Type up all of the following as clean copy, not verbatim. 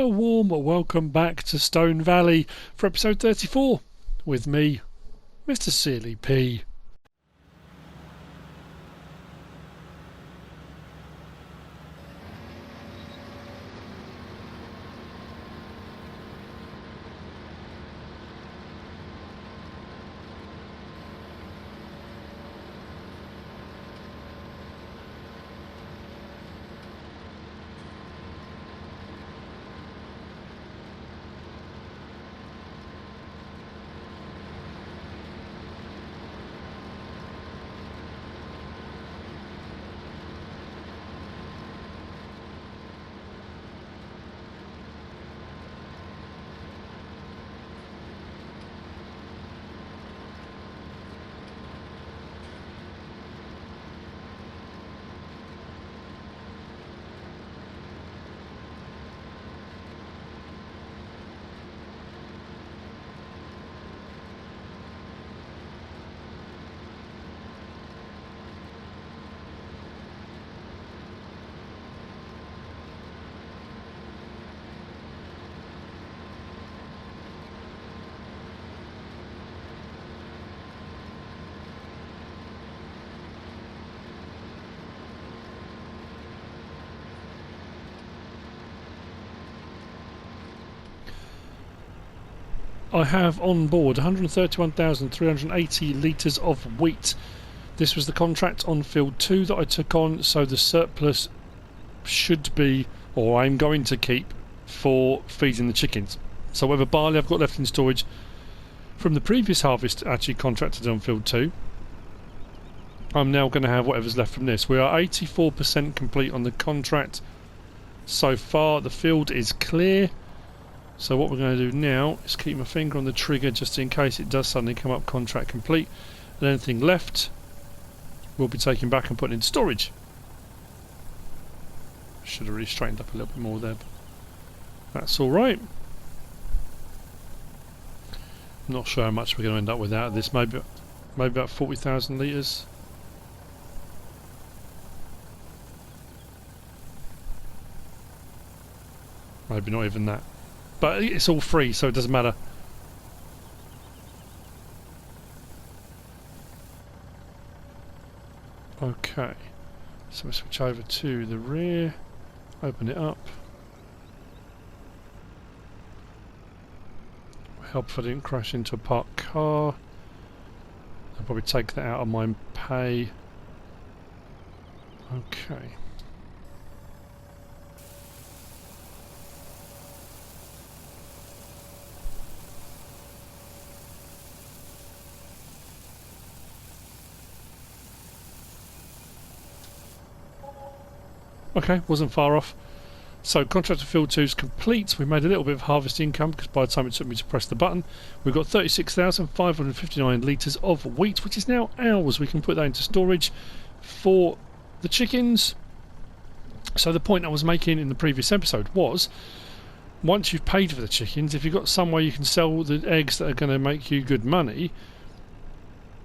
A warm welcome back to Stone Valley for episode 34 with me, MrSealyp. I have on board 131,380 litres of wheat. This was the contract on field 2 that I took on, so the surplus should be, or I'm going to keep, for feeding the chickens. So whatever barley I've got left in storage from the previous harvest actually contracted on field 2, I'm now going to have whatever's left from this. We are 84% complete on the contract so far. The field is clear. So what we're going to do now is keep my finger on the trigger just in case it does suddenly come up contract complete, and anything left we'll be taking back and putting in storage. Should have really straightened up a little bit more there, but that's alright. I'm not sure how much we're going to end up with out of this, maybe about 40,000 litres. Maybe not even that. But it's all free, so it doesn't matter. Okay, so we switch over to the rear, open it up. Help if I didn't crash into a parked car. I'll probably take that out of my pay. Okay. Okay, wasn't far off. So contract to field 2 is complete. We made a little bit of harvest income because by the time it took me to press the button, we've got 36,559 litres of wheat, which is now ours. We can put that into storage for the chickens. So the point I was making in the previous episode was, once you've paid for the chickens, if you've got somewhere you can sell the eggs that are going to make you good money,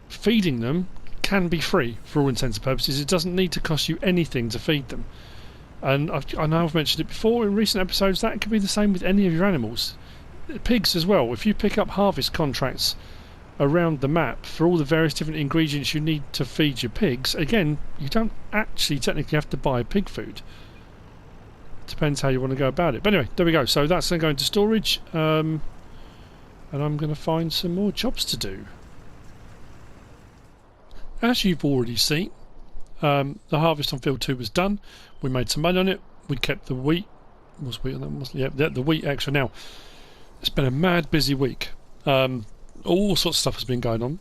feeding them can be free for all intents and purposes. It doesn't need to cost you anything to feed them. And I know I've mentioned it before in recent episodes, that could be the same with any of your animals. Pigs as well. If you pick up harvest contracts around the map for all the various different ingredients you need to feed your pigs, again, you don't actually technically have to buy pig food. Depends how you want to go about it. But anyway, there we go. So that's going to go into storage, and I'm going to find some more jobs to do. As you've already seen, the harvest on field 2 was done. We made some money on it. We kept the wheat. Was wheat on that? Yeah, the wheat extra. Now, it's been a mad busy week. All sorts of stuff has been going on.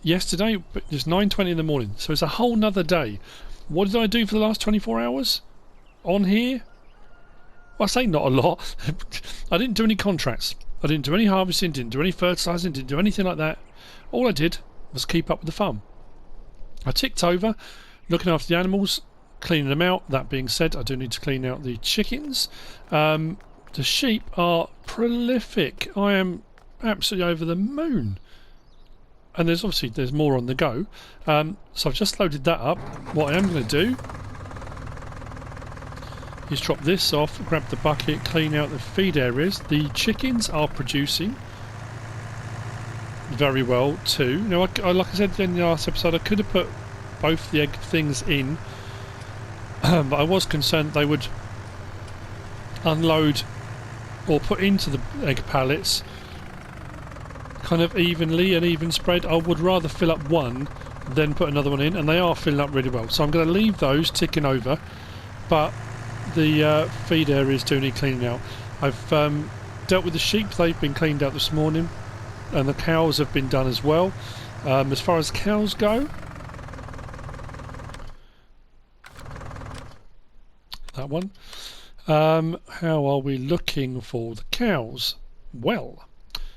Yesterday, it was 9:20 in the morning, so it's a whole nother day. What did I do for the last 24 hours on here? Well, I say not a lot. I didn't do any contracts. I didn't do any harvesting, didn't do any fertilising, didn't do anything like that. All I did was keep up with the farm. I ticked over, looking after the animals, cleaning them out. That being said, I do need to clean out the chickens. The sheep are prolific. I am absolutely over the moon. And there's more on the go. So I've just loaded that up. What I am going to do is drop this off, grab the bucket, clean out the feed areas. The chickens are producing very well too. Now, like I said in the last episode, I could have put both the egg things in, but I was concerned they would unload or put into the egg pallets kind of evenly, an even spread. I would rather fill up one than put another one in, and they are filling up really well. So I'm going to leave those ticking over, but the feed areas do need cleaning out. I've dealt with the sheep. They've been cleaned out this morning, and the cows have been done as well. As far as cows go, that one. How are we looking for the cows? Well,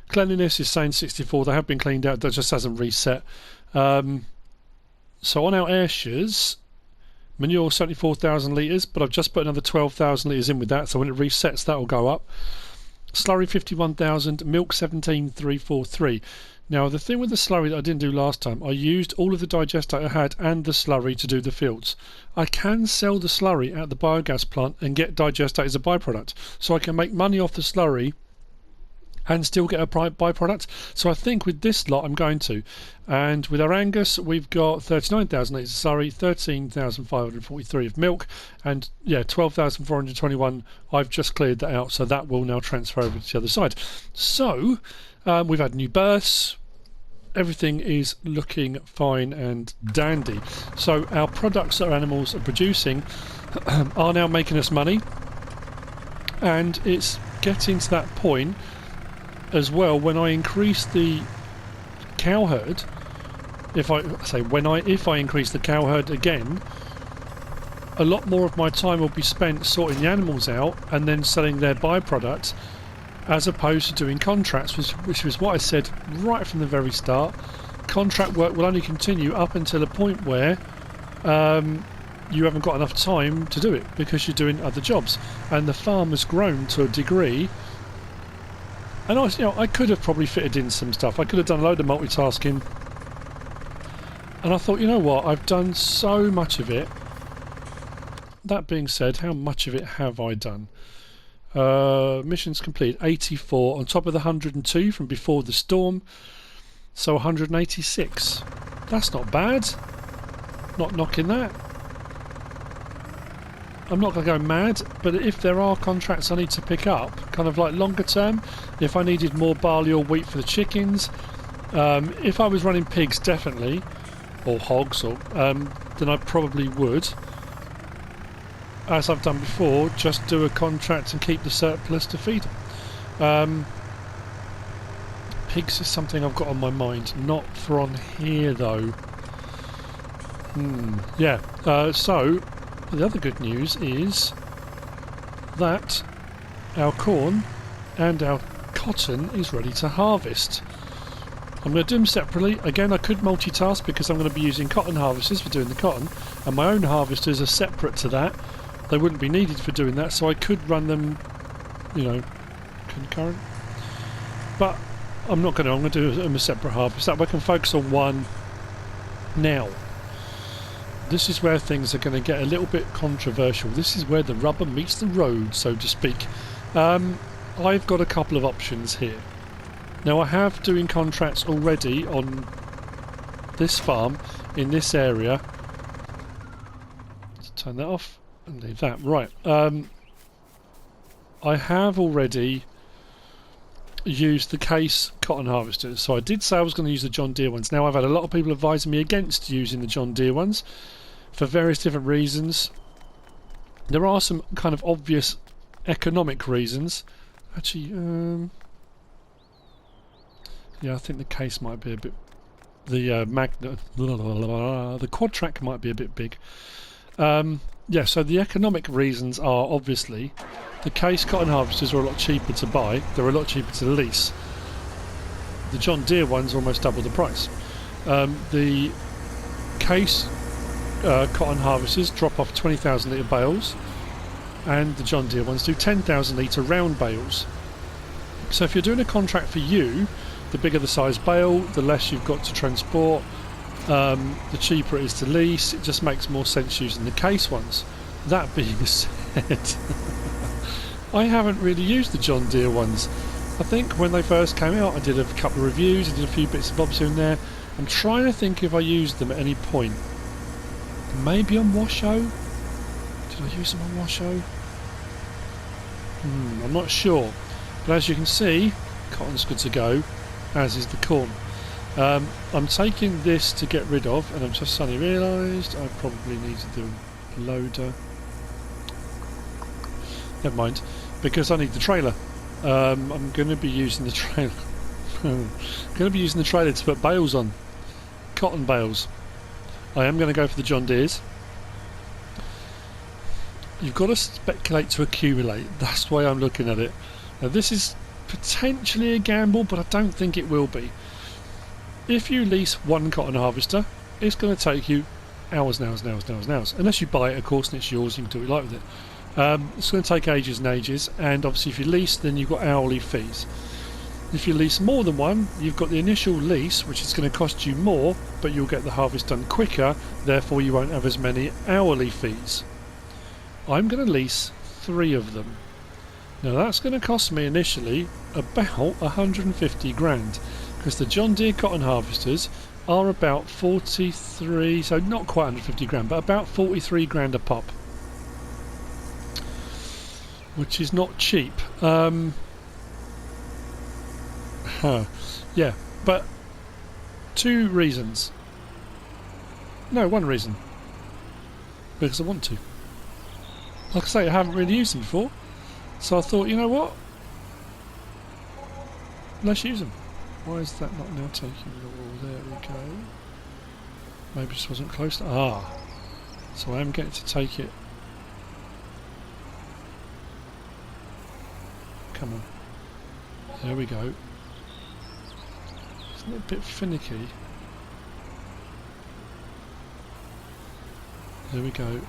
cleanliness is saying 64. They have been cleaned out. That just hasn't reset. So on our airshes, manure 74,000 litres, but I've just put another 12,000 litres in with that, so when it resets that will go up. Slurry 51,000, milk 17,343. Now the thing with the slurry that I didn't do last time, I used all of the digestate I had and the slurry to do the fields. I can sell the slurry at the biogas plant and get digestate as a byproduct, so I can make money off the slurry and still get a byproduct. So I think with this lot I'm going to. And with our Angus, we've got 39,000 litres of slurry, 13,543 of milk, and yeah, 12,421. I've just cleared that out, so that will now transfer over to the other side. So we've had new births. Everything is looking fine and dandy. So our products that our animals are producing are now making us money, and it's getting to that point as well. When I increase the cow herd, if I increase the cow herd again, a lot more of my time will be spent sorting the animals out and then selling their byproduct, as opposed to doing contracts, which was what I said right from the very start. Contract work will only continue up until a point where you haven't got enough time to do it because you're doing other jobs, and the farm has grown to a degree. And I could have probably fitted in some stuff. I could have done a load of multitasking. And I thought, you know what, I've done so much of it. That being said, how much of it have I done? Missions complete 84 on top of the 102 from before the storm. So 186. That's not bad. Not knocking that. I'm not going to go mad, but if there are contracts I need to pick up, kind of like longer term, if I needed more barley or wheat for the chickens, if I was running pigs, definitely, or hogs, or then I probably would, as I've done before, just do a contract and keep the surplus to feed them. Pigs is something I've got on my mind, not for on here though. Yeah, so the other good news is that our corn and our cotton is ready to harvest. I'm going to do them separately. Again, I could multitask because I'm going to be using cotton harvesters for doing the cotton, and my own harvesters are separate to that. They wouldn't be needed for doing that, so I could run them, concurrent. But I'm not going to. I'm going to do them a separate harvest. That way I can focus on one now. This is where things are going to get a little bit controversial. This is where the rubber meets the road, so to speak. I've got a couple of options here. Now I have doing contracts already on this farm in this area. Let's turn that off and leave that. Right. I have already used the case cotton harvesters. So I did say I was going to use the John Deere ones. Now I've had a lot of people advising me against using the John Deere ones for various different reasons. There are some kind of obvious economic reasons. Actually, yeah, I think the case might be a bit... The quad track might be a bit big. Yeah, so the economic reasons are obviously the case cotton harvesters are a lot cheaper to buy. They're a lot cheaper to lease. The John Deere ones are almost double the price. The case cotton harvesters drop off 20,000 litre bales, and the John Deere ones do 10,000 litre round bales. So if you're doing a contract for you, the bigger the size bale, the less you've got to transport, the cheaper it is to lease. It just makes more sense using the case ones. That being said, said, I haven't really used the John Deere ones. I think when they first came out I did a couple of reviews, I did a few bits and bobs here and there. I'm trying to think if I used them at any point. Maybe on Washoe? Did I use them on Washoe? I'm not sure. But as you can see, cotton's good to go, as is the corn. I'm taking this to get rid of, and I've just suddenly realised I probably need to do a loader. Never mind, because I need the trailer. I'm going to be using the trailer. I'm going to be using the trailer to put bales on. Cotton bales. I am going to go for the John Deeres. You've got to speculate to accumulate. That's the way I'm looking at it. Now this is potentially a gamble, but I don't think it will be. If you lease one cotton harvester, it's going to take you hours and hours and hours and hours and hours. Unless you buy it, of course, and it's yours, you can do what you like with it. It's going to take ages and ages, and obviously if you lease, then you've got hourly fees. If you lease more than one, you've got the initial lease, which is going to cost you more, but you'll get the harvest done quicker, therefore you won't have as many hourly fees. I'm going to lease 3 of them. Now that's going to cost me initially about 150 grand, because the John Deere cotton harvesters are about 43, so not quite 150 grand, but about 43 grand a pop, which is not cheap. Yeah, but 2 reasons. No, 1 reason. Because I want to. Like I say, I haven't really used them before, so I thought, you know what? Let's use them. Why is that not now taking it all? There we go. Maybe this wasn't close. So I am getting to take it. Come on. There we go. Isn't it a bit finicky? There we go.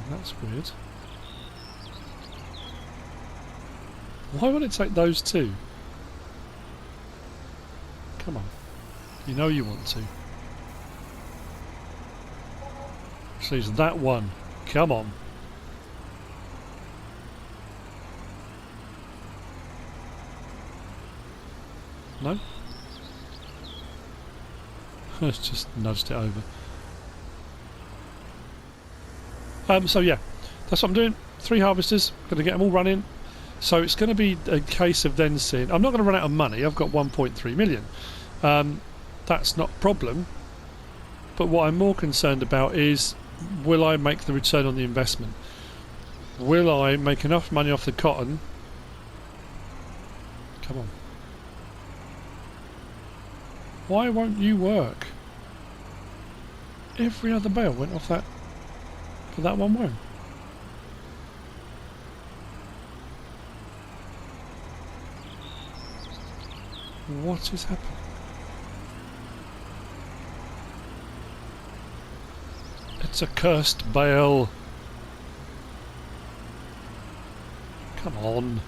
That's weird. Why would it take those 2? Come on. You know you want to. Please, that one. Come on. No? It's just nudged it over. So yeah, that's what I'm doing. 3 harvesters, going to get them all running. So it's going to be a case of then seeing. I'm not going to run out of money. I've got 1.3 million. That's not a problem. But what I'm more concerned about is, will I make the return on the investment? Will I make enough money off the cotton? Come on. Why won't you work? Every other bale went off that. But that one won't. What is happening? It's a cursed bale. Come on.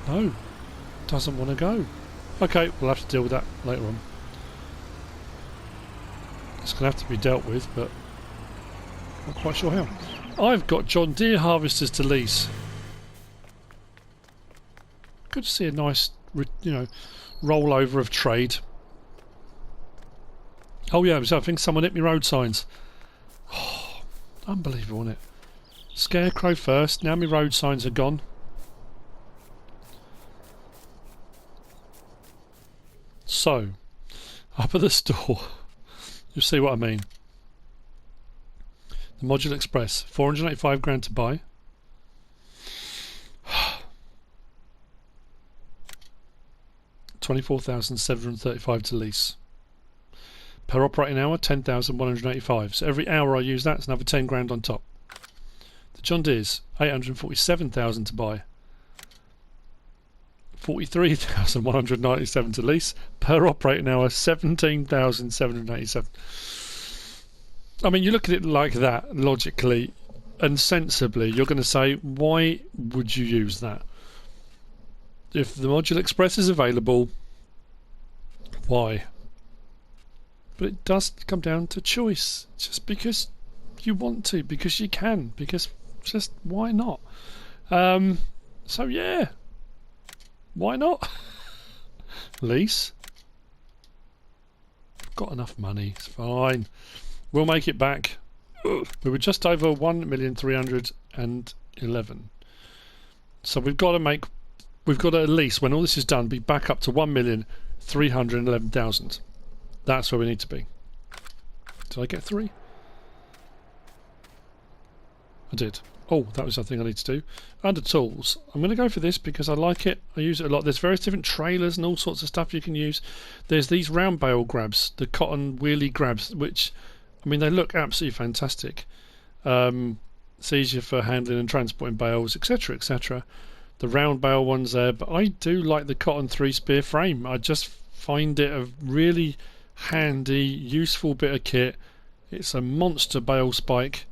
No. Doesn't want to go. Okay, we'll have to deal with that later on. It's going to have to be dealt with, but not quite sure how. I've got John Deere harvesters to lease. Good to see a nice, rollover of trade. Oh yeah, I think someone hit me road signs. Oh, unbelievable, isn't it? Scarecrow first, now my road signs are gone. So, up at the store, you'll see what I mean. The Module Express, 485 grand to buy. $24,735 to lease. Per operating hour, 10,185. So every hour I use that, it's another 10 grand on top. The John Deere's, 847,000 to buy. 43,197 to lease. Per operating hour, 17,787. I mean, you look at it like that, logically, and sensibly, you're going to say, why would you use that? If the Module Express is available, why? But it does come down to choice. Just because you want to, because you can, because just why not? So yeah, why not? Lease. Got enough money, it's fine. We'll make it back. We were just over 1,311,000. So we've got to at least, when all this is done, be back up to 1,311,000. That's where we need to be. Did I get 3? I did. Oh, that was something I need to do. Under tools, I'm going to go for this because I like it. I use it a lot. There's various different trailers and all sorts of stuff you can use. There's these round bale grabs, the cotton wheelie grabs, which, I mean, they look absolutely fantastic. It's easier for handling and transporting bales, etc., etc. The round bale ones there, but I do like the cotton 3-spear frame. I just find it a really handy, useful bit of kit. It's a monster bale spike.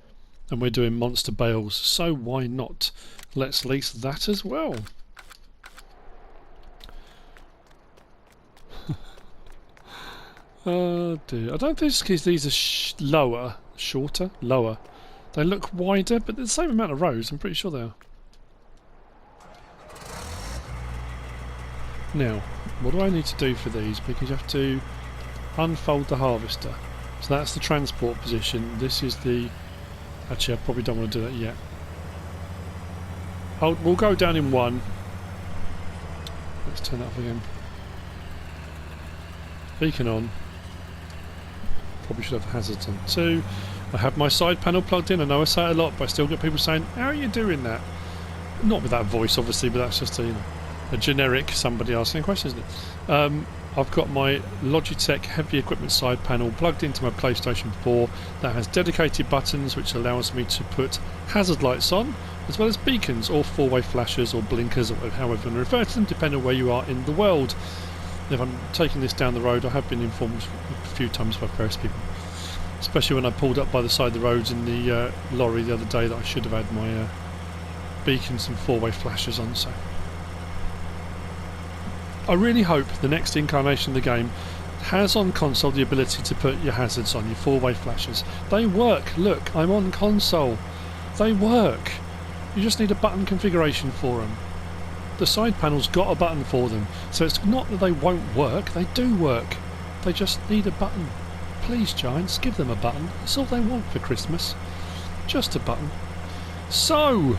And we're doing monster bales, so why not? Let's lease that as well. Oh dear. I don't think it's because these are shorter. They look wider, but they're the same amount of rows, I'm pretty sure they are. Now, what do I need to do for these? Because you have to unfold the harvester. So that's the transport position. This is the... Actually, I probably don't want to do that yet. We'll go down in 1. Let's turn that off again. Beacon on. Probably should have hazards on 2. I have my side panel plugged in. I know I say it a lot, but I still get people saying, how are you doing that? Not with that voice, obviously, but that's just a generic somebody asking a question, isn't it? I've got my Logitech heavy equipment side panel plugged into my PlayStation 4 that has dedicated buttons which allows me to put hazard lights on, as well as beacons or 4-way flashers or blinkers, or however you refer to them, depending on where you are in the world. If I'm taking this down the road, I have been informed a few times by various people, especially when I pulled up by the side of the roads in the lorry the other day, that I should have had my beacons and 4-way flashers on. So I really hope the next incarnation of the game has on console the ability to put your hazards on, your 4-way flashers. They work. Look, I'm on console. They work. You just need a button configuration for them. The side panel's got a button for them, so it's not that they won't work. They do work. They just need a button. Please, Giants, give them a button. That's all they want for Christmas. Just a button. So...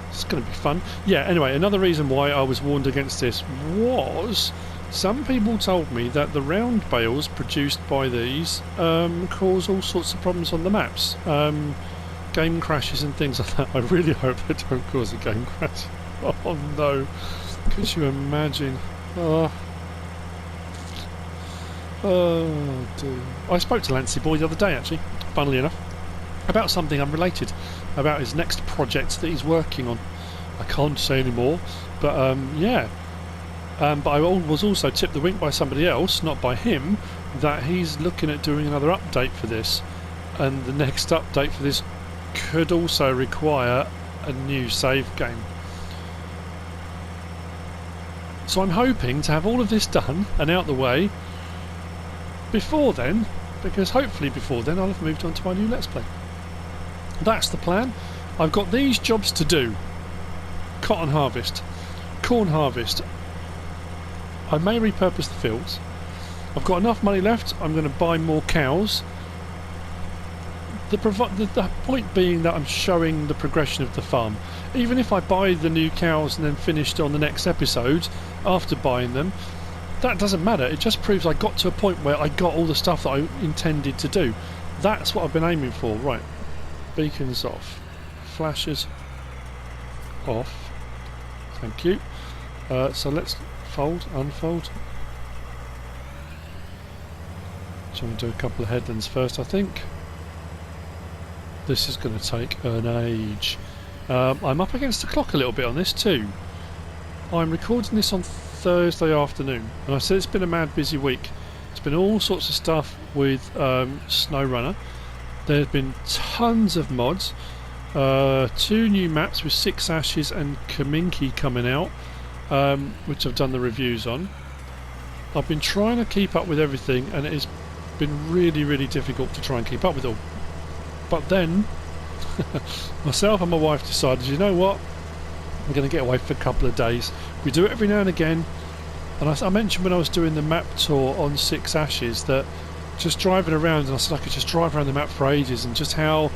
it's going to be fun. Yeah, anyway, another reason why I was warned against this was some people told me that the round bales produced by these cause all sorts of problems on the maps. Game crashes and things like that. I really hope they don't cause a game crash. Oh no. Could you imagine? Oh dear. I spoke to Lancyboi the other day, actually, funnily enough, about something unrelated, about his next project that he's working on. I can't say any more, but yeah. But I was also tipped the wink by somebody else, not by him, that he's looking at doing another update for this, and the next update for this could also require a new save game. So I'm hoping to have all of this done and out the way before then, because hopefully before then I'll have moved on to my new Let's Play. That's the plan. I've got these jobs to do. Cotton harvest, corn harvest. I may repurpose the fields. I've got enough money left. I'm going to buy more cows. The point being that I'm showing the progression of the farm. Even if I buy the new cows and then finished on the next episode after buying them, that doesn't matter. It just proves I got to a point where I got all the stuff that I intended to do. That's what I've been aiming for. Right. Beacons off. Flashes off. Thank you. So let's fold, unfold. So I'm going to do a couple of headlands first, I think. This is going to take an age. I'm up against the clock a little bit on this too. I'm recording this on Thursday afternoon, and I said it's been a mad busy week. It's been all sorts of stuff with SnowRunner, There's been tons of mods. 2 new maps with 6 Ashes and Kaminki coming out, which I've done the reviews on. I've been trying to keep up with everything, and it has been really difficult to try and keep up with all. But then myself and my wife decided, you know what, we're going to get away for a couple of days. We do it every now and again, and I mentioned when I was doing the map tour on 6 Ashes that just driving around, and I said I could just drive around the map for ages, and just how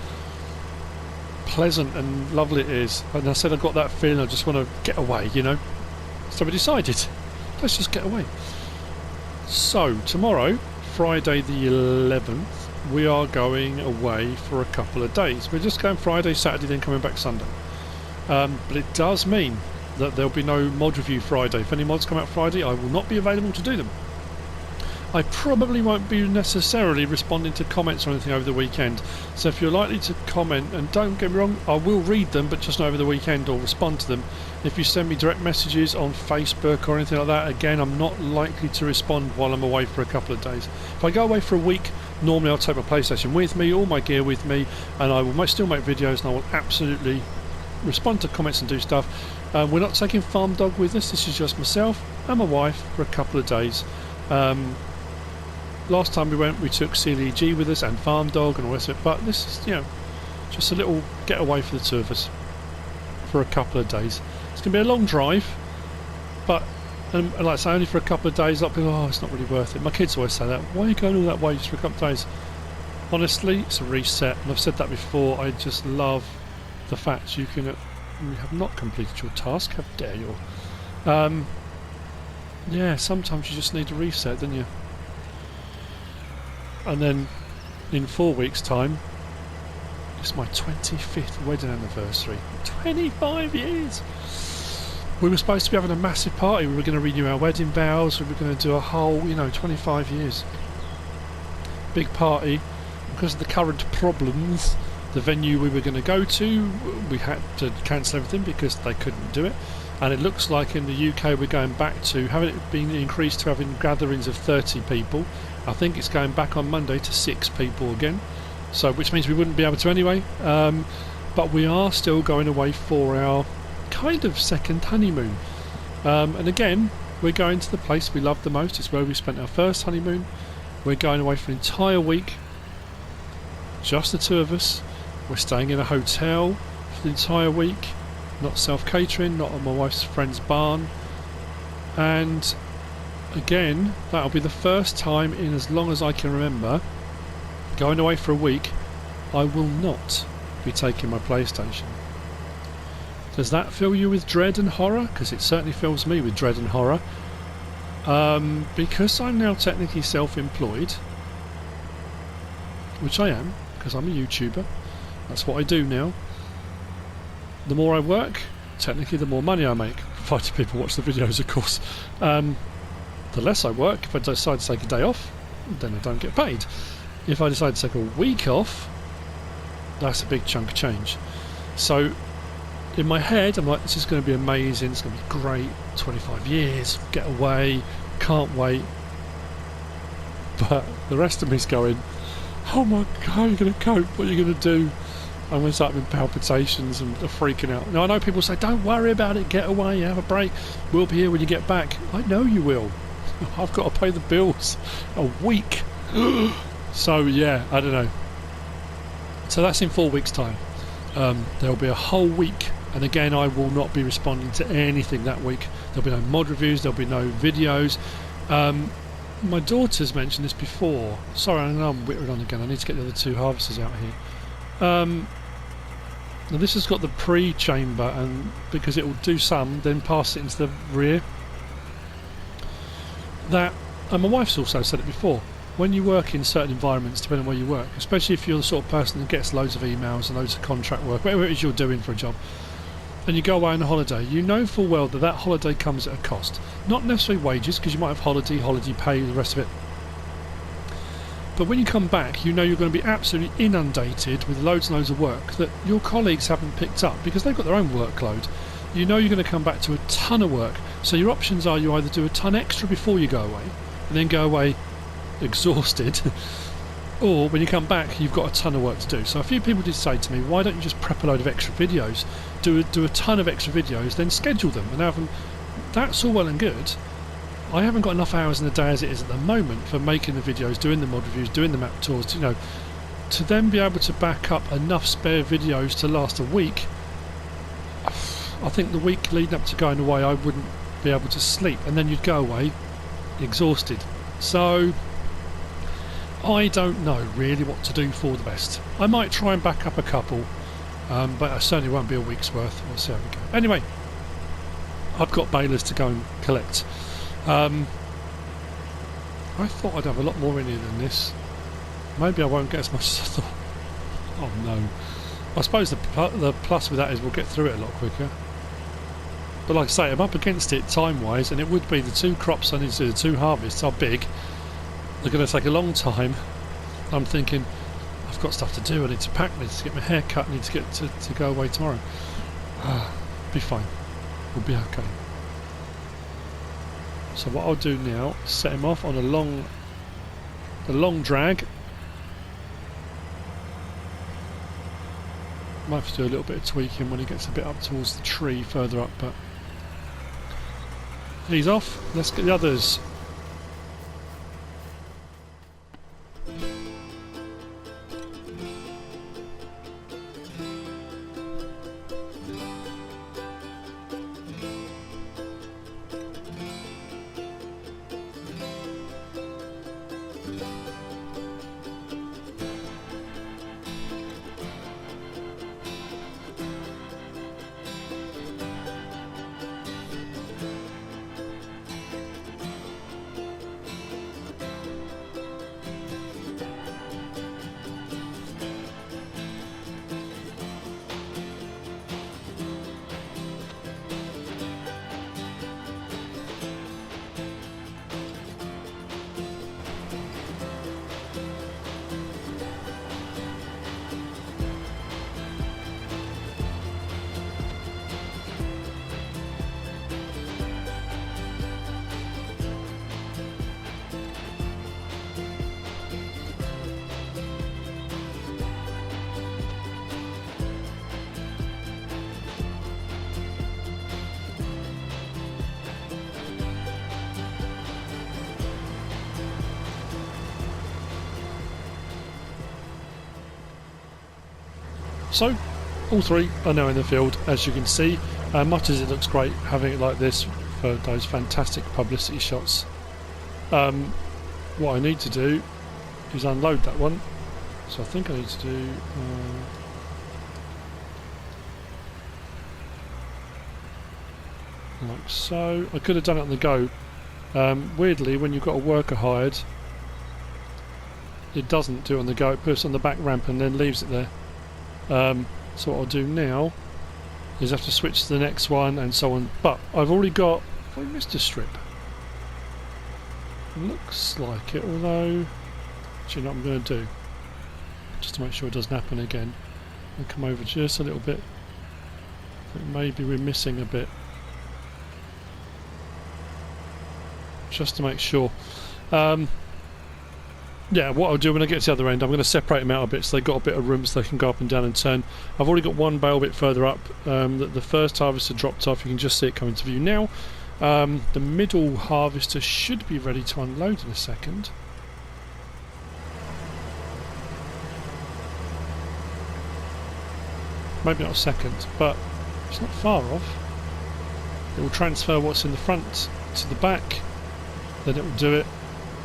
pleasant and lovely it is. And I said I got that feeling I just want to get away, you know. So we decided, let's just get away. So tomorrow, Friday the 11th, we are going away for a couple of days. We're just going Friday, Saturday, then coming back Sunday. But it does mean that there'll be no mod review Friday. If any mods come out Friday, I will not be available to do them. I probably won't be necessarily responding to comments or anything over the weekend. So if you're likely to comment, and don't get me wrong, I will read them, but just not over the weekend, or respond to them. If you send me direct messages on Facebook or anything like that, again, I'm not likely to respond while I'm away for a couple of days. If I go away for a week, normally I'll take my PlayStation with me, all my gear with me, and I will still make videos, and I will absolutely respond to comments and do stuff. We're not taking Farm Dog with us. This is just myself and my wife for a couple of days. Last time we went, we took MrSealyp with us and Farm Dog and all the rest of it, but this is, you know, just a little getaway for the two of us for a couple of days. It's going to be a long drive, but, and like I say, only for a couple of days. Like people, oh, it's not really worth it. My kids always say that. Why are you going all that way just for a couple of days? Honestly, it's a reset, and I've said that before. I just love the fact you can. You have not completed your task. How dare you? Yeah, sometimes you just need a reset, don't you? And then in 4 weeks' time, it's my 25th wedding anniversary. 25 years! We were supposed to be having a massive party. We were going to renew our wedding vows. We were going to do a whole, 25 years. Big party. Because of the current problems, the venue we were going to go to, we had to cancel everything because they couldn't do it. And it looks like in the UK we're going back to having it been increased to having gatherings of 30 people. I think it's going back on Monday to 6 people again, so which means we wouldn't be able to anyway. But we are still going away for our kind of second honeymoon. And again, we're going to the place we love the most. It's where we spent our first honeymoon. We're going away for an entire week, just the two of us. We're staying in a hotel for the entire week, not self-catering, not on my wife's friend's barn. And again, that'll be the first time in as long as I can remember going away for a week. I will not be taking my PlayStation. Does that fill you with dread and horror? Because it certainly fills me with dread and horror. Because I'm now technically self-employed, which I am, because I'm a YouTuber. That's what I do now. The more I work, technically the more money I make, provided people watch the videos, of course. The less I work, if I decide to take a day off, then I don't get paid. If I decide to take a week off, that's a big chunk of change. So in my head I'm like, this is going to be amazing, it's going to be great, 25 years, get away, can't wait. But the rest of me's going, oh my god, how are you going to cope, what are you going to do? I'm going to start having palpitations and freaking out. Now I know people say, don't worry about it, get away, have a break, we'll be here when you get back. I know you will. I've got to pay the bills. A week. So yeah, I don't know. So that's in 4 weeks' time. There'll be a whole week, and again I will not be responding to anything that week. There'll be no mod reviews, there'll be no videos. My daughter's mentioned this before. Sorry, I know I'm whittering on again. I need to get the other 2 harvesters out here. Now this has got the pre-chamber, and because it will do some, then pass it into the rear. That, and my wife's also said it before, when you work in certain environments, depending on where you work, especially if you're the sort of person that gets loads of emails and loads of contract work, whatever it is you're doing for a job, and you go away on a holiday, you know full well that that holiday comes at a cost. Not necessarily wages, because you might have holiday pay, the rest of it. But when you come back, you know you're going to be absolutely inundated with loads and loads of work that your colleagues haven't picked up because they've got their own workload. You know you're going to come back to a ton of work. So your options are you either do a ton extra before you go away, and then go away exhausted, or when you come back you've got a ton of work to do. So a few people did say to me, why don't you just prep a load of extra videos, do a ton of extra videos, then schedule them and have them. That's all well and good. I haven't got enough hours in the day as it is at the moment for making the videos, doing the mod reviews, doing the map tours, you know, to then be able to back up enough spare videos to last a week. I think the week leading up to going away I wouldn't be able to sleep, and then you'd go away exhausted. So I don't know really what to do for the best. I might try and back up a couple, but it certainly won't be a week's worth. We'll see how we go. Anyway, I've got balers to go and collect. I thought I'd have a lot more in here than this. Maybe I won't get as much as I thought. Oh no. I suppose the plus with that is we'll get through it a lot quicker. But like I say, I'm up against it time-wise, and it would be the 2 crops I need to do, the 2 harvests are big. They're going to take a long time. I'm thinking, I've got stuff to do, I need to pack, I need to get my hair cut, I need to get to go away tomorrow. Be fine. We'll be okay. So what I'll do now is set him off on a long drag. Might have to do a little bit of tweaking when he gets a bit up towards the tree further up, but he's off. Let's get the others. So, all 3 are now in the field, as you can see. Much as it looks great having it like this for those fantastic publicity shots, what I need to do is unload that one. So I think I need to do... like so. I could have done it on the go. Weirdly, when you've got a worker hired, it doesn't do it on the go. It puts it on the back ramp and then leaves it there. So what I'll do now is have to switch to the next one and so on. But I've already got... Have I missed a strip? Looks like it, although... Actually, what I'm going to do, just to make sure it doesn't happen again, I'll come over just a little bit. I think maybe we're missing a bit. Just to make sure. Yeah, what I'll do when I get to the other end, I'm going to separate them out a bit so they've got a bit of room so they can go up and down and turn. I've already got one bale bit further up. The first harvester dropped off, you can just see it coming to view now. The middle harvester should be ready to unload in a second. Maybe not a second, but it's not far off. It will transfer what's in the front to the back, then it will do it,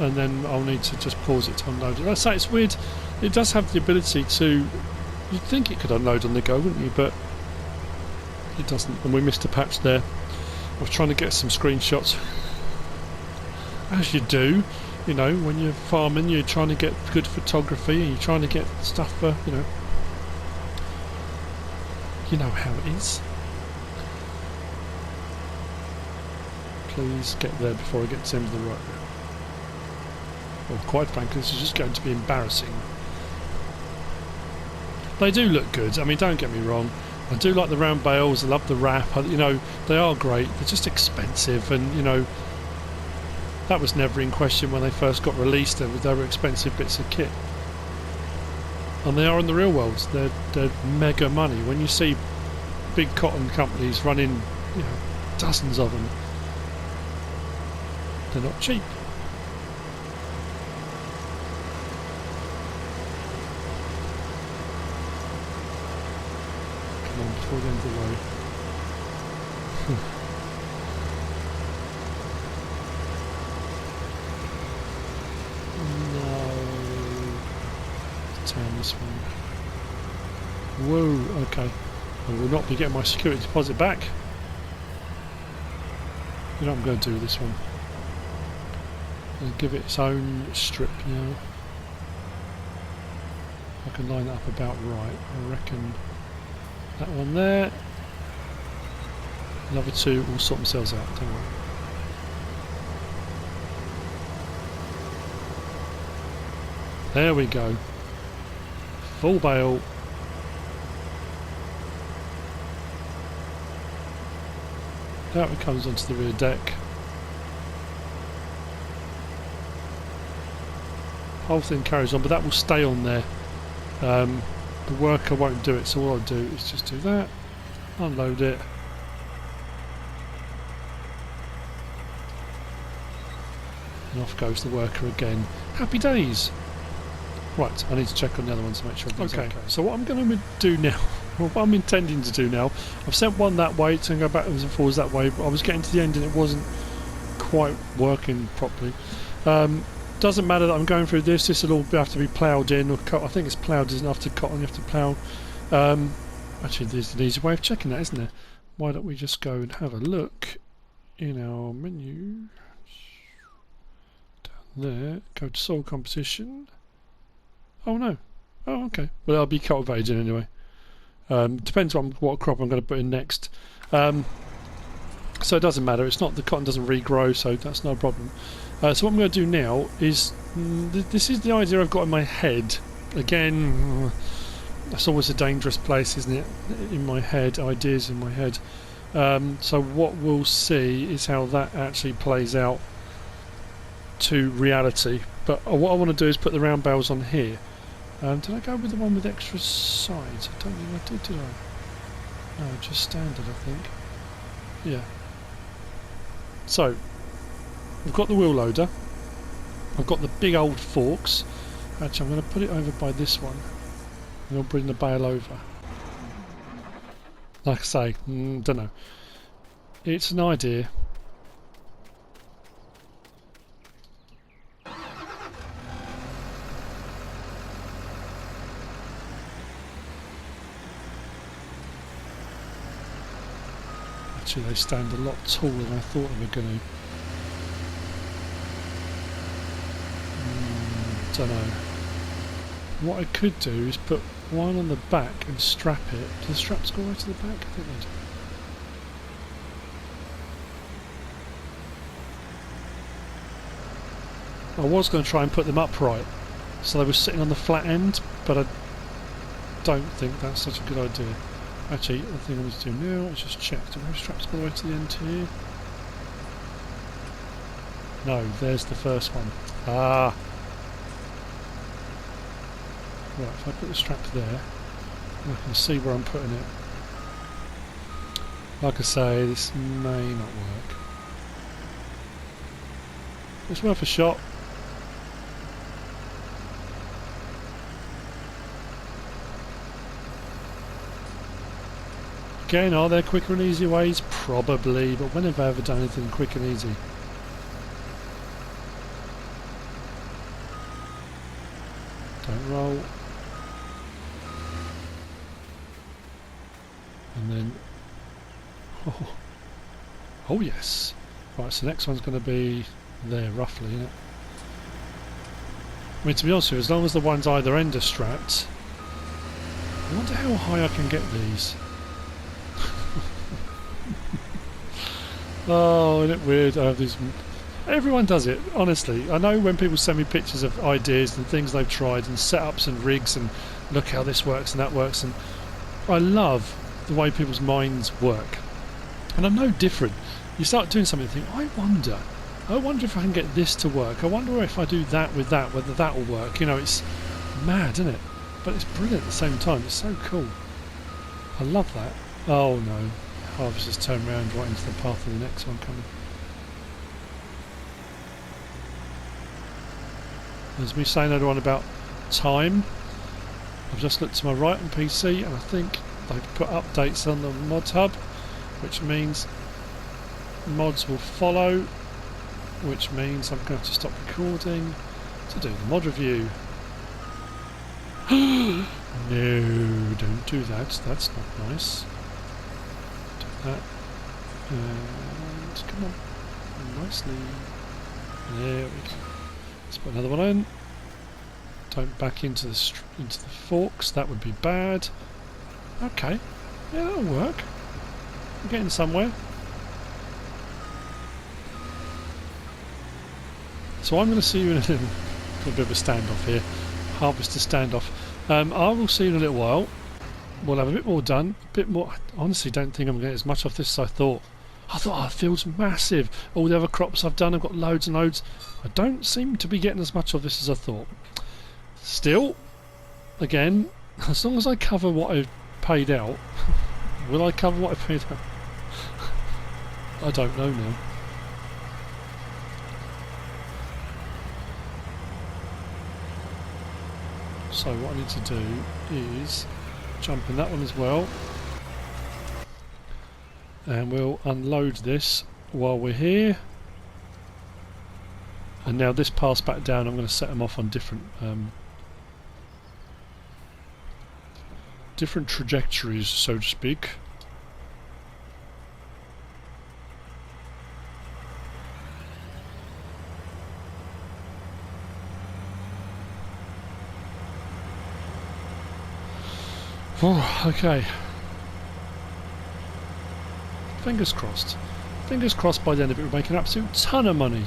and then I'll need to just pause it to unload it. I say it's weird, it does have the ability to... You'd think it could unload on the go, wouldn't you? But it doesn't, and we missed a patch there. I was trying to get some screenshots, as you do, you know, when you're farming, you're trying to get good photography and you're trying to get stuff for, you know how it is. Please get there before I get to the end of the road. Well, quite frankly, this is just going to be embarrassing. They do look good, I mean, don't get me wrong. I do like the round bales, I love the wrap, you know, they are great, they're just expensive, and, you know, that was never in question when they first got released, they were expensive bits of kit. And they are in the real world. They're mega money. When you see big cotton companies running, you know, dozens of them, they're not cheap. Come on, before the end of the road. No. Turn this one. Whoa, okay. I will not be getting my security deposit back. You know what I'm going to do with this one? I'll give it its own strip now. I can line that up about right. I reckon that one there. The other two will sort themselves out, don't worry. There we go. Full bale. Out it comes onto the rear deck. Whole thing carries on, but that will stay on there. The worker won't do it, so all I'll do is just do that, unload it, and off goes the worker again. Happy days! Right, I need to check on the other ones to make sure everything's okay. So what I'm going to do now, well, what I'm intending to do now, I've sent one that way to go backwards and forwards that way, but I was getting to the end and it wasn't quite working properly. Doesn't matter that I'm going through this, this will all have to be ploughed in, or cut. I think it's ploughed enough to cotton, you have to plough. Actually there's an easy way of checking that, isn't there? Why don't we just go and have a look in our menu, down there, go to soil composition. Oh no, oh okay, well I'll be cultivated in anyway. Depends on what crop I'm going to put in next. So it doesn't matter, it's not, the cotton doesn't regrow, so that's no problem. So what I'm going to do now is, this is the idea I've got in my head. Again, that's always a dangerous place, isn't it? In my head, ideas in my head. So what we'll see is how that actually plays out to reality. But what I want to do is put the round bales on here. Did I go with the one with extra sides? I don't think I did I? No, just standard, I think. Yeah. So, we've got the wheel loader. I've got the big old forks. Actually, I'm going to put it over by this one. And I'll bring the bale over. Like I say, don't know. It's an idea. Actually, they stand a lot taller than I thought they were going to. Don't know. What I could do is put one on the back and strap it. Do the straps go right to the back? I think they do. I was going to try and put them upright, so they were sitting on the flat end, but I don't think that's such a good idea. Actually, the thing I need to do now is just check. Do we have straps all the way to the end here? No, there's the first one. Ah! Right, if I put the strap there, I can see where I'm putting it. Like I say, this may not work. It's worth a shot. Again, are there quicker and easier ways? Probably, but when have I ever done anything quick and easy? Don't roll. And then... Oh yes! Right, so the next one's going to be there, roughly, isn't it? I mean, to be honest with you, as long as the ones either end are strapped... I wonder how high I can get these. Oh, isn't it weird? I have these... Everyone does it, honestly. I know when people send me pictures of ideas and things they've tried and setups and rigs and look how this works and that works, and I love the way people's minds work. And I'm no different. You start doing something and think, I wonder if I can get this to work. I wonder if I do that with that, whether that will work. You know, it's mad, isn't it? but it's brilliant at the same time. It's so cool. I love that. Oh no, harvest has turned around right into the path of the next one coming. There's me saying earlier on about time. I've just looked to my right on PC and I think they've put updates on the mod hub, which means mods will follow, which means I'm going to have to stop recording to do the mod review. No, don't do that, that's not nice. Do that. And come on, nicely. There we go. Let's put another one in. Don't back into the forks, that would be bad. Okay, yeah, that'll work. We're getting somewhere. So I'm going to see you in a little bit of a standoff here. Harvester standoff. I will see you in a little while. We'll have a bit more done. A bit more. I honestly don't think I'm going to get as much off this as I thought. I thought, oh, the field's massive. All the other crops I've done, I've got loads and loads. I don't seem to be getting as much of this as I thought. Still, again, as long as I cover what I've paid out, will I cover what I paid out? I don't know now. So what I need to do is jump in that one as well, and we'll unload this while we're here. And now this pass back down, I'm going to set them off on different different trajectories, so to speak. Oh, okay. Fingers crossed. Fingers crossed by the end of it we'll make an absolute ton of money.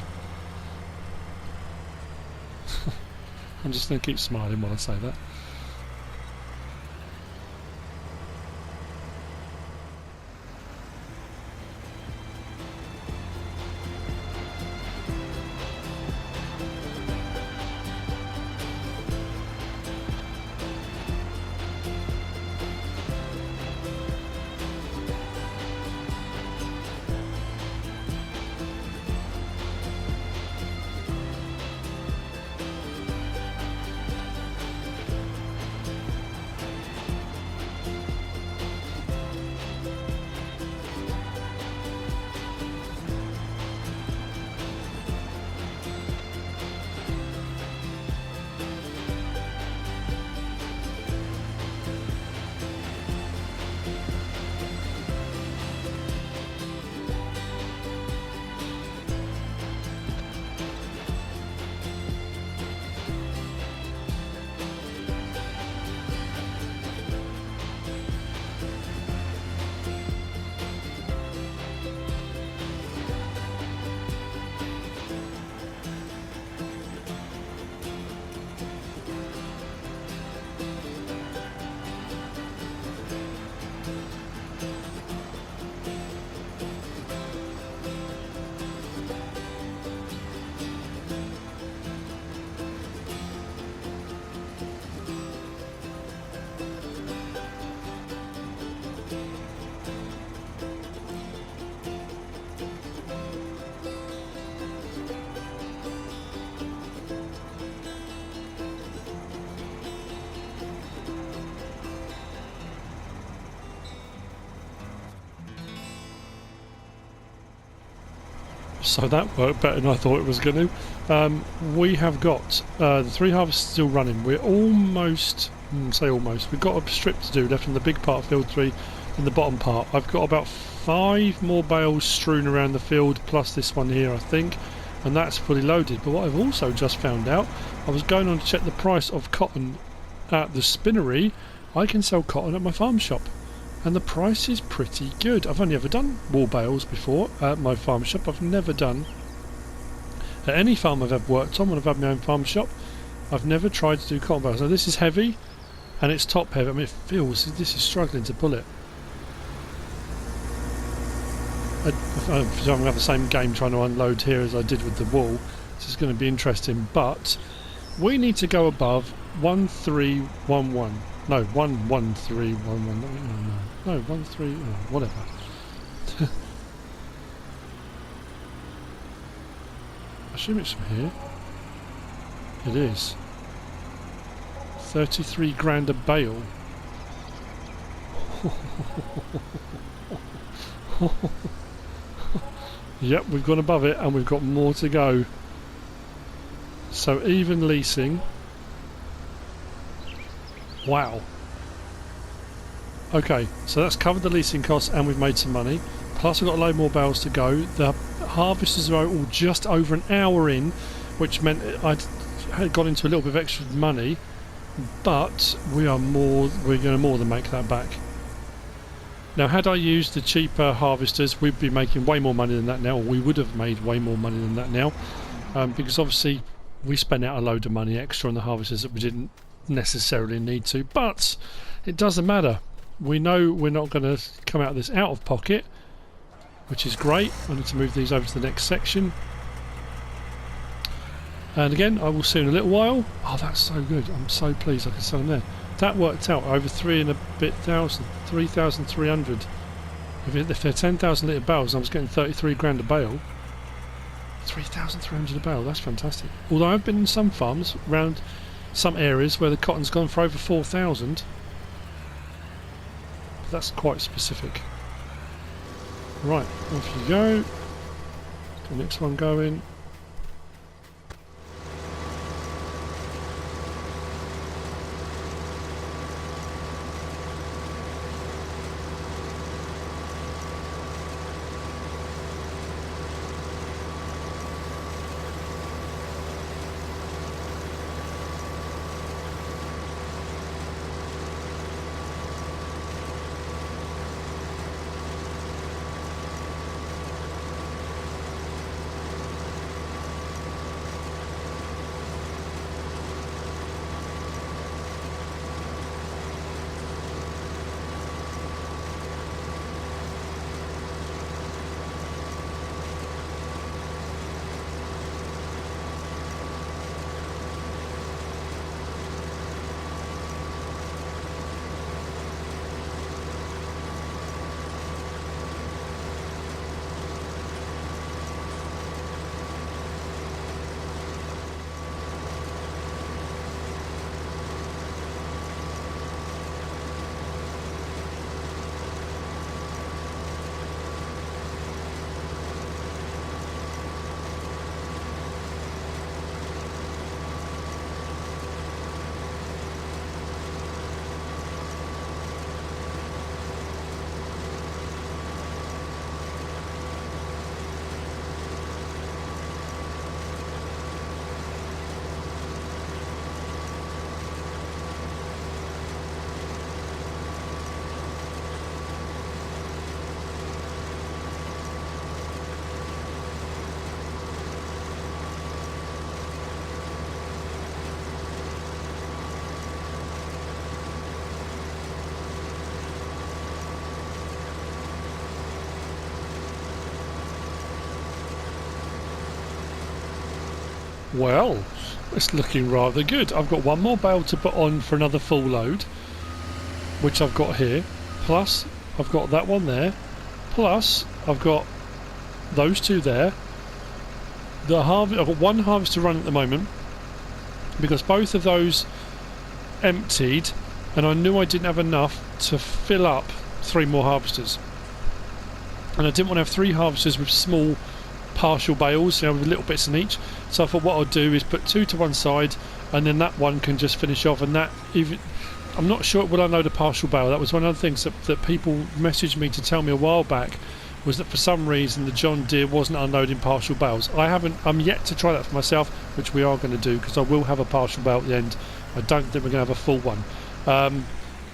I'm just going to keep smiling while I say that. So that worked better than I thought it was going to. We have got the 3 harvests still running. We're almost, say almost, we've got a strip to do left in the big part of field 3 in the bottom part. I've got about 5 more bales strewn around the field, plus this one here I think, and that's fully loaded. But what I've also just found out, I was going on to check the price of cotton at the spinnery. I can sell cotton at my farm shop, and the price is pretty good. I've only ever done wool bales before at my farm shop. I've never done at any farm I've ever worked on when I've had my own farm shop. I've never tried to do cotton bales. Now this is heavy and it's top heavy. I mean, it feels, this is struggling to pull it. I'm going to have the same game trying to unload here as I did with the wool. This is going to be interesting, but we need to go above 1311. No, 11311. No, 13. Oh, whatever. I assume it's from here. It is. 33 grand a bale. Yep, we've gone above it and we've got more to go. So even leasing. Wow. Okay, so that's covered the leasing costs and we've made some money. Plus we've got a load more bales to go. The harvesters are all just over an hour in, which meant had got into a little bit of extra money, but we're going to more than make that back. Now had I used the cheaper harvesters, we'd be making way more money than that now, or we would have made way more money than that now, because obviously we spent out a load of money extra on the harvesters that we didn't necessarily need to, but it doesn't matter. We know we're not going to come out of this out of pocket, which is great. I need to move these over to the next section. And again, I will see in a little while. Oh, that's so good. I'm so pleased I can sell them there. That worked out over 3,300. If they're 10,000 litre bales, I was getting 33 grand a bale. 3,300 a bale, that's fantastic. Although I've been in some farms, around some areas where the cotton's gone for over 4,000. That's quite specific. Right, off you go. The next one going. Well, it's looking rather good. I've got one more bale to put on for another full load, which I've got here. Plus, I've got that one there. Plus, I've got those two there. I've got one harvest to run at the moment because both of those emptied, and I knew I didn't have enough to fill up 3 more harvesters. And I didn't want to have 3 harvesters with small partial bales, with little bits in each. So I thought what I'll do is put 2 to one side, and then that one can just finish off. And that, even I'm not sure it will unload a partial bale. That was one of the things that people messaged me to tell me a while back, was that for some reason the John Deere wasn't unloading partial bales. I'm yet to try that for myself, which we are going to do, because I will have a partial bale at the end. I don't think we're going to have a full one.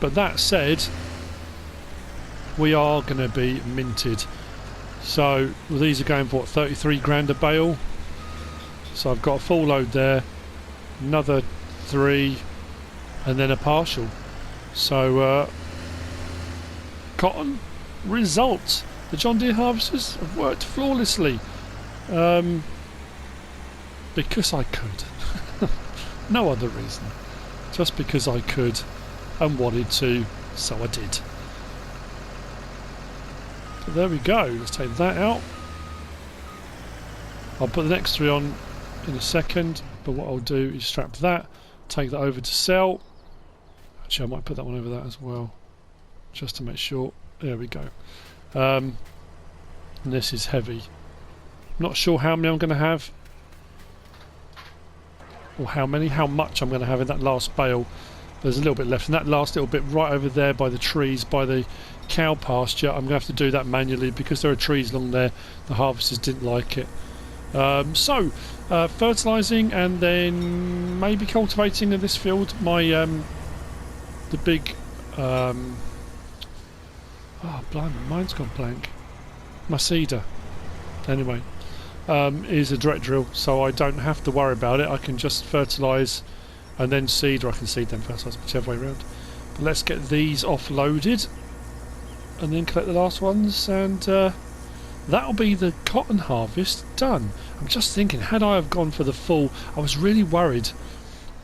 But that said, we are going to be minted. So these are going for what, 33 grand a bale. So I've got a full load there, another 3, and then a partial. So cotton results. The John Deere harvesters have worked flawlessly, because I could. No other reason. just because I could and wanted to, so I did. So there we go. Let's take that out. I'll put the next 3 on in a second, but what I'll do is strap that, take that over to sell. Actually, I might put that one over that as well, just to make sure. There we go. And this is heavy. Not sure how many I'm going to have, or how much I'm going to have in that last bale. There's a little bit left, and that last little bit right over there by the trees, by the cow pasture, I'm going to have to do that manually because there are trees along there. The harvesters didn't like it. Fertilising and then maybe cultivating in this field. My the big oh blimey, mine's gone blank. My seeder, anyway, is a direct drill, so I don't have to worry about it. I can just fertilise and then seed, or I can seed then fertilise, whichever way around. But let's get these offloaded and then collect the last ones, and that'll be the cotton harvest done. I'm just thinking, had I have gone for the full, I was really worried.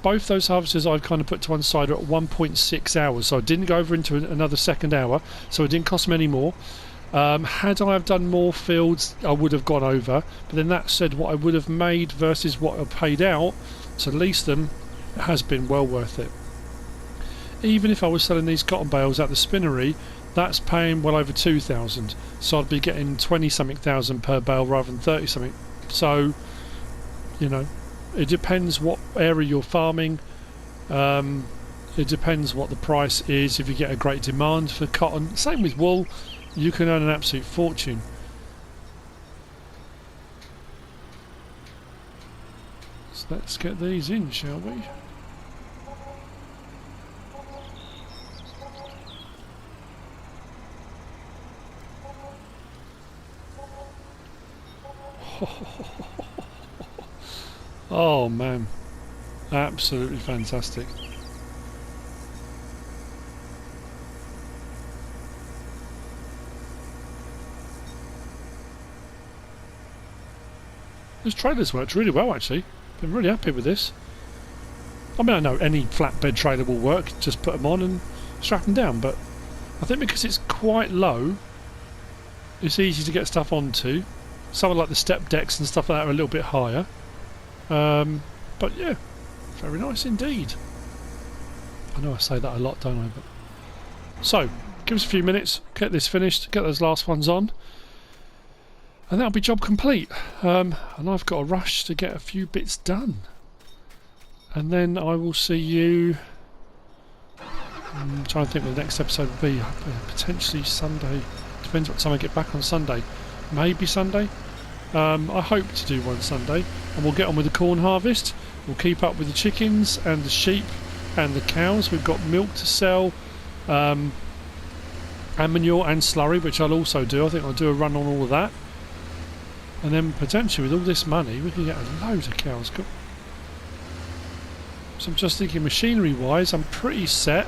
Both those harvesters I've kind of put to one side are at 1.6 hours, so I didn't go over into another second hour, so it didn't cost me any more. Had I have done more fields, I would have gone over, but then that said, what I would have made versus what I paid out to lease them has been well worth it. Even if I was selling these cotton bales at the spinnery, that's paying well over 2,000, so I'd be getting 20 something thousand per bale rather than 30 something. So, you know, it depends what area you're farming. It depends what the price is. If you get a great demand for cotton, same with wool, you can earn an absolute fortune. So let's get these in, shall we? Oh man, absolutely fantastic. This trailer's worked really well actually. Been really happy with this. I mean, I know any flatbed trailer will work, just put them on and strap them down, but I think because it's quite low, it's easy to get stuff onto. Some like the step decks and stuff like that are a little bit higher. But yeah, very nice indeed. I know I say that a lot, don't I? But so, give us a few minutes, get this finished, get those last ones on, and that'll be job complete. And I've got a rush to get a few bits done. And then I will see you... I'm trying to think what the next episode will be. Potentially Sunday. Depends what time I get back on Sunday. Maybe Sunday. I hope to do one Sunday, and we'll get on with the corn harvest. We'll keep up with the chickens and the sheep and the cows. We've got milk to sell, and manure and slurry, which I'll also do. I think I'll do a run on all of that, and then potentially with all this money we can get a load of cows. So I'm just thinking machinery wise I'm pretty set.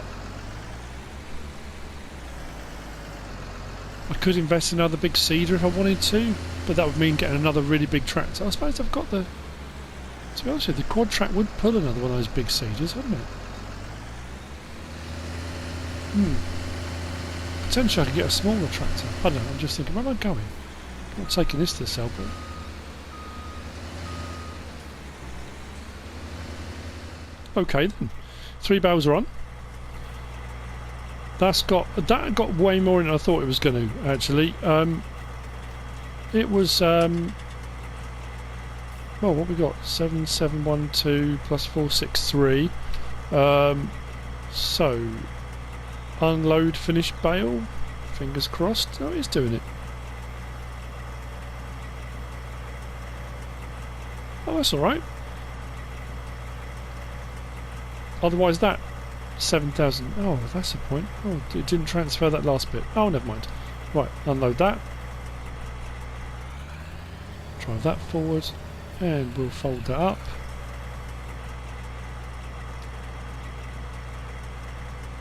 I could invest in another big seeder if I wanted to, but that would mean getting another really big tractor. I suppose I've got the... To be honest with you, the quad track would pull another one of those big seeders, wouldn't it? Potentially I could get a smaller tractor. I don't know, I'm just thinking, where am I going? I'm not taking this to sell, but... Okay then. 3 bales are on. That got way more than I thought it was going to, actually. It was, well, what we got? 7712 plus 463. So, unload, finish bale. Fingers crossed. Oh, he's doing it. Oh, that's alright. Otherwise that 7,000. Oh, that's the point. Oh, it didn't transfer that last bit. Oh, never mind. Right, unload that. Drive that forward, and we'll fold that up.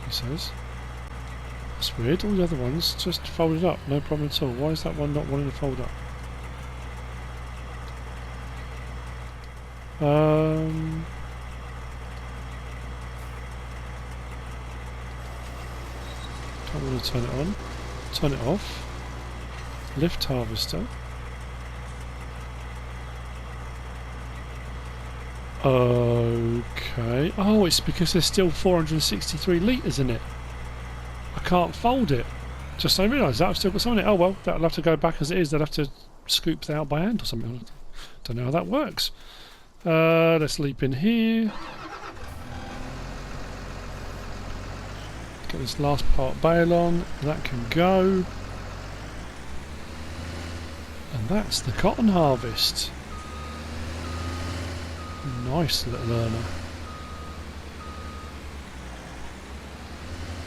He says. That's weird. All the other ones just folded up. No problem at all. Why is that one not wanting to fold up? turn it on, turn it off, lift harvester. Okay. Oh, it's because there's still 463 litres in it. I can't fold it. Just I realised that I've still got some in it. Oh well, that'll have to go back as it is. They'll have to scoop that out by hand or something. Don't know how that works. Let's leap in here. Get this last part bale on. That can go. And that's the cotton harvest. Nice little learner.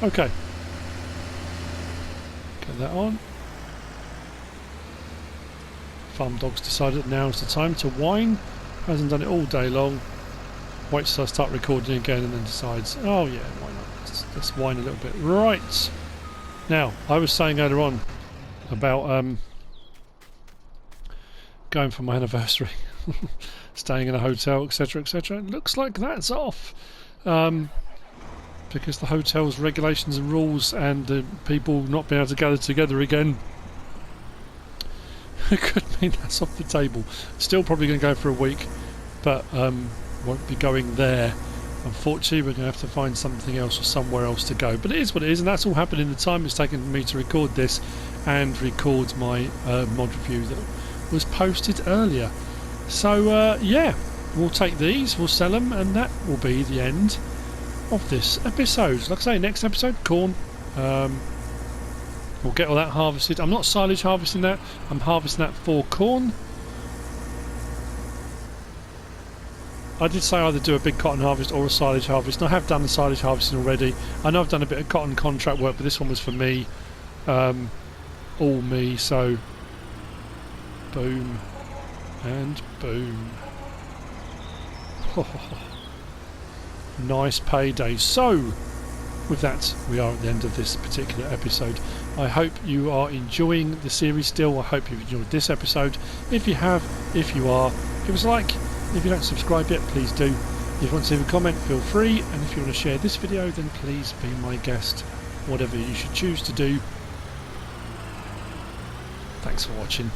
Okay. Get that on. Farm dog's decided now's the time to whine. Hasn't done it all day long. Waits till I start recording again and then decides, oh yeah, why not? Let's whine a little bit. Right. Now, I was saying earlier on about going for my anniversary. Staying in a hotel, etc, etc. It looks like that's off. Because the hotel's regulations and rules and the people not being able to gather together again it could mean that's off the table. Still probably going to go for a week, but won't be going there. Unfortunately, we're going to have to find something else or somewhere else to go. But it is what it is, and that's all happened in the time it's taken me to record this and record my mod review that was posted earlier. So yeah, we'll take these, we'll sell them, and that will be the end of this episode. Like I say, next episode, corn. We'll get all that harvested. I'm not silage harvesting that, I'm harvesting that for corn. I did say either do a big cotton harvest or a silage harvest, and I have done the silage harvesting already. I know I've done a bit of cotton contract work, but this one was for me, all me, so boom and boom. Nice payday. So with that, we are at the end of this particular episode. I hope you are enjoying the series still. I hope you've enjoyed this episode. If you have, if you are, give us a like. If you don't subscribe yet, please do. If you want to leave a comment, feel free. And if you want to share this video, then please be my guest. Whatever you should choose to do. Thanks for watching.